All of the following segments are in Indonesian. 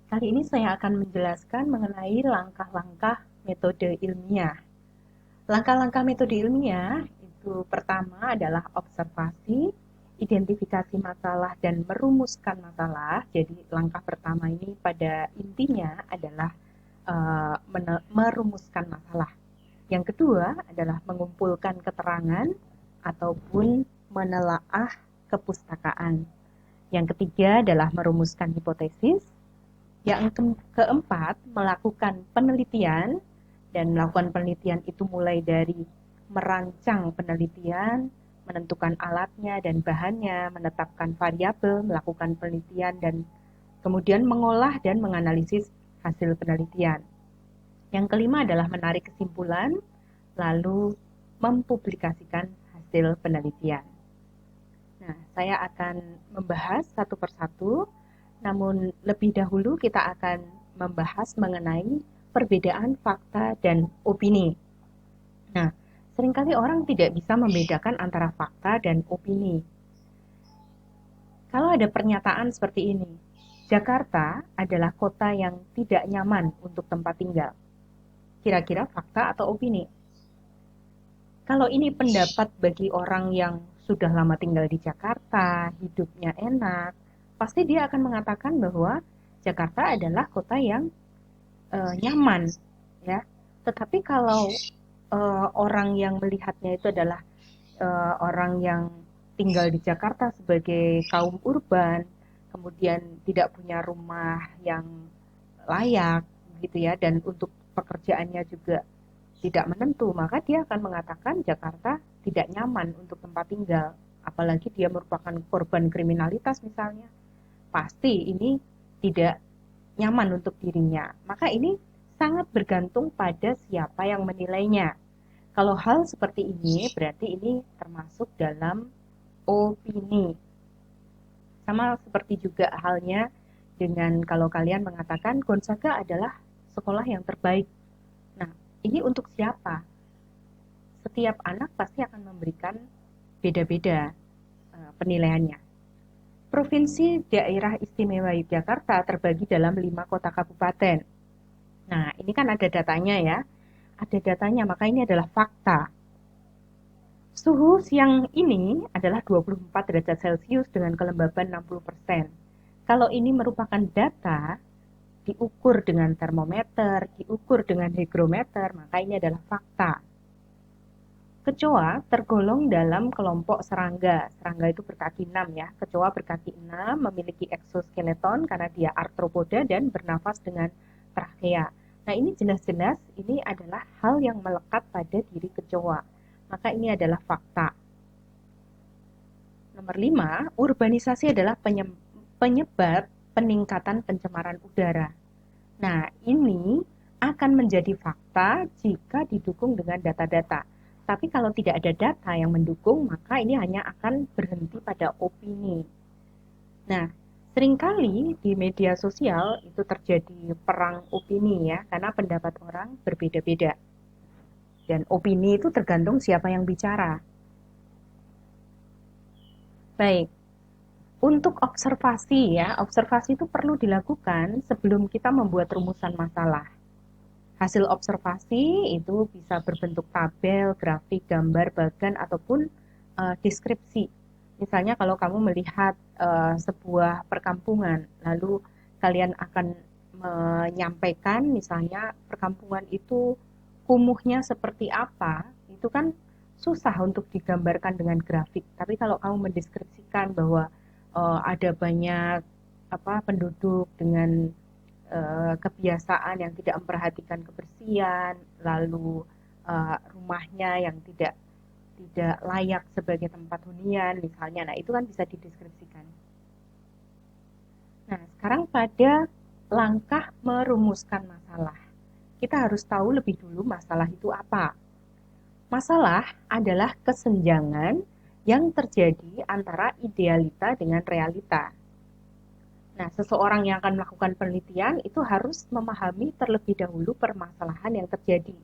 Kali ini saya akan menjelaskan mengenai langkah-langkah metode ilmiah. Langkah-langkah metode ilmiah itu pertama adalah observasi, identifikasi masalah, dan merumuskan masalah. Jadi langkah pertama ini pada intinya adalah merumuskan masalah. Yang kedua adalah mengumpulkan keterangan ataupun menelaah kepustakaan. Yang ketiga adalah merumuskan hipotesis. Yang keempat, melakukan penelitian, dan melakukan penelitian itu mulai dari merancang penelitian, menentukan alatnya dan bahannya, menetapkan variabel, melakukan penelitian, dan kemudian mengolah dan menganalisis hasil penelitian. Yang kelima adalah menarik kesimpulan, lalu mempublikasikan hasil penelitian. Nah, saya akan membahas satu persatu, namun lebih dahulu kita akan membahas mengenai perbedaan fakta dan opini. Nah, seringkali orang tidak bisa membedakan antara fakta dan opini. Kalau ada pernyataan seperti ini, Jakarta adalah kota yang tidak nyaman untuk tempat tinggal. Kira-kira fakta atau opini? Kalau ini pendapat bagi orang yang sudah lama tinggal di Jakarta, hidupnya enak, pasti dia akan mengatakan bahwa Jakarta adalah kota yang nyaman, ya. Tetapi kalau orang yang melihatnya itu adalah orang yang tinggal di Jakarta sebagai kaum urban, kemudian tidak punya rumah yang layak, gitu ya, dan untuk pekerjaannya juga tidak menentu, maka dia akan mengatakan Jakarta tidak nyaman untuk tempat tinggal. Apalagi dia merupakan korban kriminalitas misalnya, pasti ini tidak nyaman untuk dirinya. Maka ini sangat bergantung pada siapa yang menilainya. Kalau hal seperti ini, berarti ini termasuk dalam opini. Sama seperti juga halnya dengan kalau kalian mengatakan Gonzaga adalah sekolah yang terbaik. Nah, ini untuk siapa? Setiap anak pasti akan memberikan beda-beda penilaiannya. Provinsi Daerah Istimewa Yogyakarta terbagi dalam 5 kota kabupaten. Nah, ini kan ada datanya ya. Ada datanya, maka ini adalah fakta. Suhu siang ini adalah 24 derajat Celcius dengan kelembaban 60%. Kalau ini merupakan data, diukur dengan termometer, diukur dengan hygrometer, maka ini adalah fakta. Kecoa tergolong dalam kelompok serangga. Serangga itu berkaki 6 ya. Kecoa berkaki 6 memiliki eksoskeleton karena dia arthropoda dan bernafas dengan trachea. Nah, ini jelas-jelas ini adalah hal yang melekat pada diri kecoa. Maka ini adalah fakta. Nomor 5, urbanisasi adalah penyebab peningkatan pencemaran udara. Nah, ini akan menjadi fakta jika didukung dengan data-data. Tapi kalau tidak ada data yang mendukung, maka ini hanya akan berhenti pada opini. Nah, seringkali di media sosial itu terjadi perang opini ya, karena pendapat orang berbeda-beda. Dan opini itu tergantung siapa yang bicara. Baik, untuk observasi ya, observasi itu perlu dilakukan sebelum kita membuat rumusan masalah. Hasil observasi itu bisa berbentuk tabel, grafik, gambar, bagan, ataupun deskripsi. Misalnya kalau kamu melihat sebuah perkampungan, lalu kalian akan menyampaikan misalnya perkampungan itu kumuhnya seperti apa, itu kan susah untuk digambarkan dengan grafik. Tapi kalau kamu mendeskripsikan bahwa ada banyak penduduk dengan kebiasaan yang tidak memperhatikan kebersihan, lalu rumahnya yang tidak layak sebagai tempat hunian misalnya. Nah, itu kan bisa dideskripsikan. Nah, sekarang pada langkah merumuskan masalah. Kita harus tahu lebih dulu masalah itu apa. Masalah adalah kesenjangan yang terjadi antara idealita dengan realita. Nah, seseorang yang akan melakukan penelitian itu harus memahami terlebih dahulu permasalahan yang terjadi.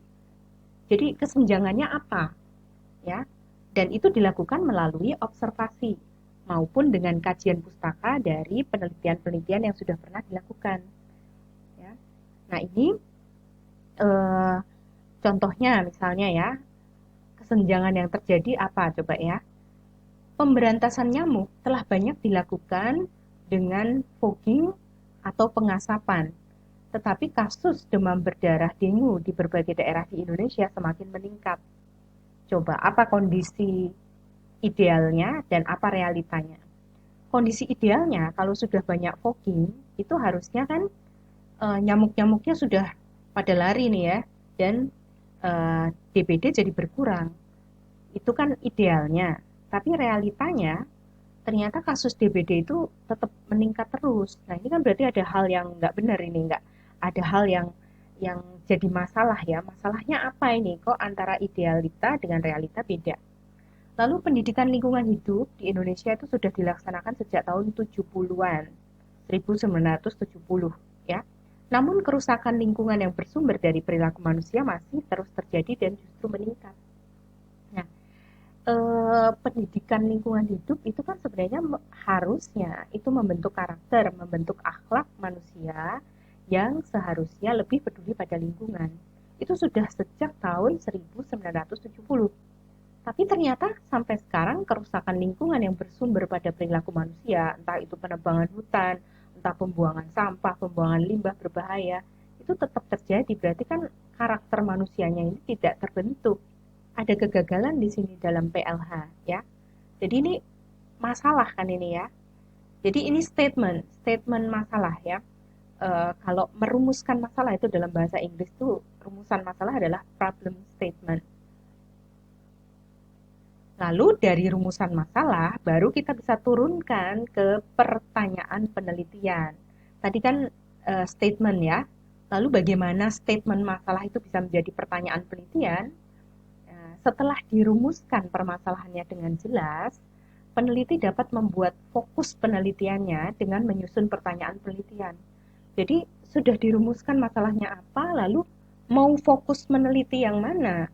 Jadi kesenjangannya apa? Ya, dan itu dilakukan melalui observasi maupun dengan kajian pustaka dari penelitian-penelitian yang sudah pernah dilakukan. Nah, ini eh, contohnya misalnya ya, kesenjangan yang terjadi apa coba ya? Pemberantasan nyamuk telah banyak dilakukan dengan fogging atau pengasapan. Tetapi kasus demam berdarah dengue di berbagai daerah di Indonesia semakin meningkat. Coba apa kondisi idealnya dan apa realitanya? Kondisi idealnya kalau sudah banyak fogging itu harusnya kan nyamuk-nyamuknya sudah pada lari nih ya, dan DBD jadi berkurang. Itu kan idealnya. Tapi realitanya ternyata kasus DBD itu tetap meningkat terus. Nah, ini kan berarti ada hal yang nggak benar ini, nggak ada hal yang jadi masalah ya. Masalahnya apa ini? Kok antara idealita dengan realita beda? Lalu pendidikan lingkungan hidup di Indonesia itu sudah dilaksanakan sejak tahun 70-an, 1970 ya. Namun kerusakan lingkungan yang bersumber dari perilaku manusia masih terus terjadi dan justru meningkat. Nah, pendidikan lingkungan hidup itu kan sebenarnya harusnya itu membentuk karakter, membentuk akhlak manusia yang seharusnya lebih peduli pada lingkungan. Itu sudah sejak tahun 1970. Tapi ternyata sampai sekarang kerusakan lingkungan yang bersumber pada perilaku manusia, entah itu penebangan hutan, entah pembuangan sampah, pembuangan limbah berbahaya, itu tetap terjadi. Berarti kan karakter manusianya ini tidak terbentuk. Ada kegagalan di sini dalam PLH ya. Jadi ini masalah kan ini ya. Jadi ini statement masalah ya. Kalau merumuskan masalah itu dalam bahasa Inggris tuh rumusan masalah adalah problem statement. Lalu dari rumusan masalah baru kita bisa turunkan ke pertanyaan penelitian. Tadi kan statement ya. Lalu bagaimana statement masalah itu bisa menjadi pertanyaan penelitian? Setelah dirumuskan permasalahannya dengan jelas, peneliti dapat membuat fokus penelitiannya dengan menyusun pertanyaan penelitian. Jadi sudah dirumuskan masalahnya apa, lalu mau fokus meneliti yang mana?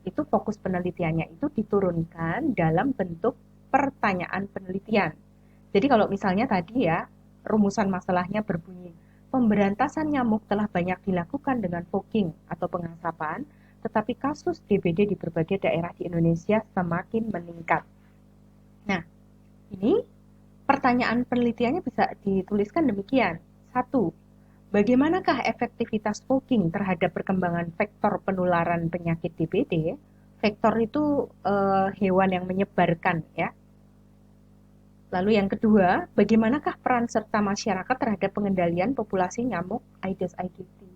Itu fokus penelitiannya itu diturunkan dalam bentuk pertanyaan penelitian. Jadi kalau misalnya tadi ya, rumusan masalahnya berbunyi, pemberantasan nyamuk telah banyak dilakukan dengan fogging atau pengasapan, tetapi kasus DBD di berbagai daerah di Indonesia semakin meningkat. Nah, ini pertanyaan penelitiannya bisa dituliskan demikian. Satu, bagaimanakah efektivitas fogging terhadap perkembangan vektor penularan penyakit DBD? Vektor itu hewan yang menyebarkan ya. Lalu yang kedua, bagaimanakah peran serta masyarakat terhadap pengendalian populasi nyamuk Aedes aegypti?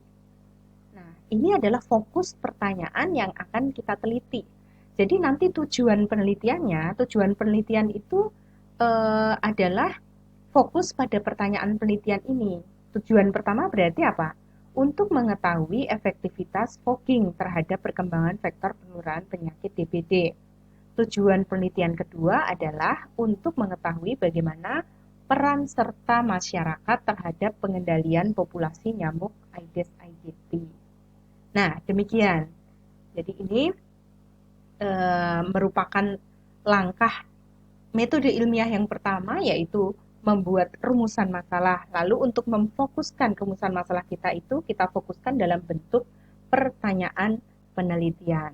Nah, ini adalah fokus pertanyaan yang akan kita teliti. Jadi nanti tujuan penelitian itu adalah fokus pada pertanyaan penelitian ini. Tujuan pertama berarti apa? Untuk mengetahui efektivitas fogging terhadap perkembangan vektor penularan penyakit DBD. Tujuan penelitian kedua adalah untuk mengetahui bagaimana peran serta masyarakat terhadap pengendalian populasi nyamuk Aedes aegypti. Nah, demikian. Jadi ini merupakan langkah metode ilmiah yang pertama, yaitu membuat rumusan masalah. Lalu untuk memfokuskan rumusan masalah kita itu, kita fokuskan dalam bentuk pertanyaan penelitian.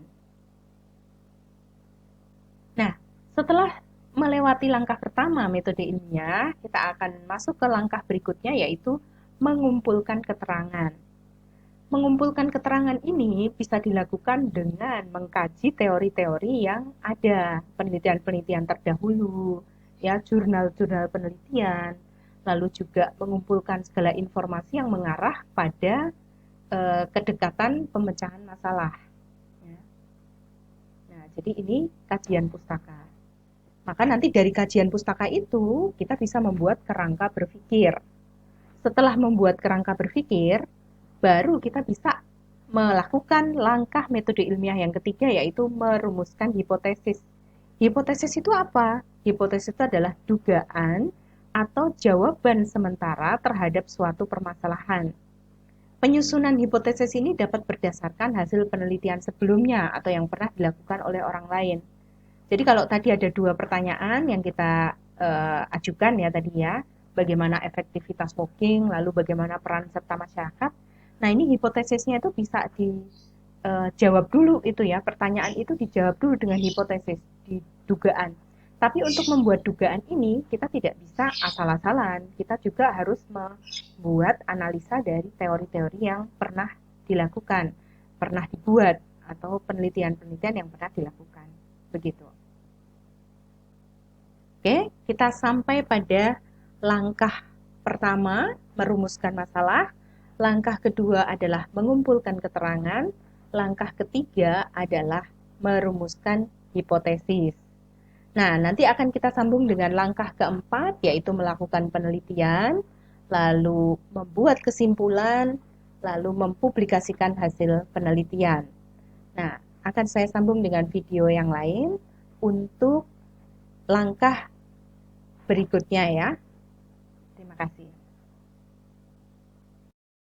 Nah, setelah melewati langkah pertama metode ilmiah, kita akan masuk ke langkah berikutnya, yaitu mengumpulkan keterangan. Mengumpulkan keterangan ini bisa dilakukan dengan mengkaji teori-teori yang ada, penelitian-penelitian terdahulu, ya, jurnal-jurnal penelitian, lalu juga mengumpulkan segala informasi yang mengarah pada kedekatan pemecahan masalah. Ya. Nah, jadi ini kajian pustaka. Maka nanti dari kajian pustaka itu kita bisa membuat kerangka berpikir. Setelah membuat kerangka berpikir, baru kita bisa melakukan langkah metode ilmiah yang ketiga, yaitu merumuskan hipotesis. Hipotesis itu apa? Hipotesis itu adalah dugaan atau jawaban sementara terhadap suatu permasalahan. Penyusunan hipotesis ini dapat berdasarkan hasil penelitian sebelumnya atau yang pernah dilakukan oleh orang lain. Jadi kalau tadi ada dua pertanyaan yang kita ajukan ya tadi ya, bagaimana efektivitas fogging, lalu bagaimana peran serta masyarakat. Nah, ini hipotesisnya itu bisa dijawab dulu itu ya, pertanyaan itu dijawab dulu dengan hipotesis, di dugaan. Tapi untuk membuat dugaan ini, kita tidak bisa asal-asalan. Kita juga harus membuat analisa dari teori-teori yang pernah dilakukan, pernah dibuat, atau penelitian-penelitian yang pernah dilakukan. Begitu. Oke, kita sampai pada langkah pertama, merumuskan masalah. Langkah kedua adalah mengumpulkan keterangan. Langkah ketiga adalah merumuskan hipotesis. Nah, nanti akan kita sambung dengan langkah keempat, yaitu melakukan penelitian, lalu membuat kesimpulan, lalu mempublikasikan hasil penelitian. Nah, akan saya sambung dengan video yang lain untuk langkah berikutnya ya.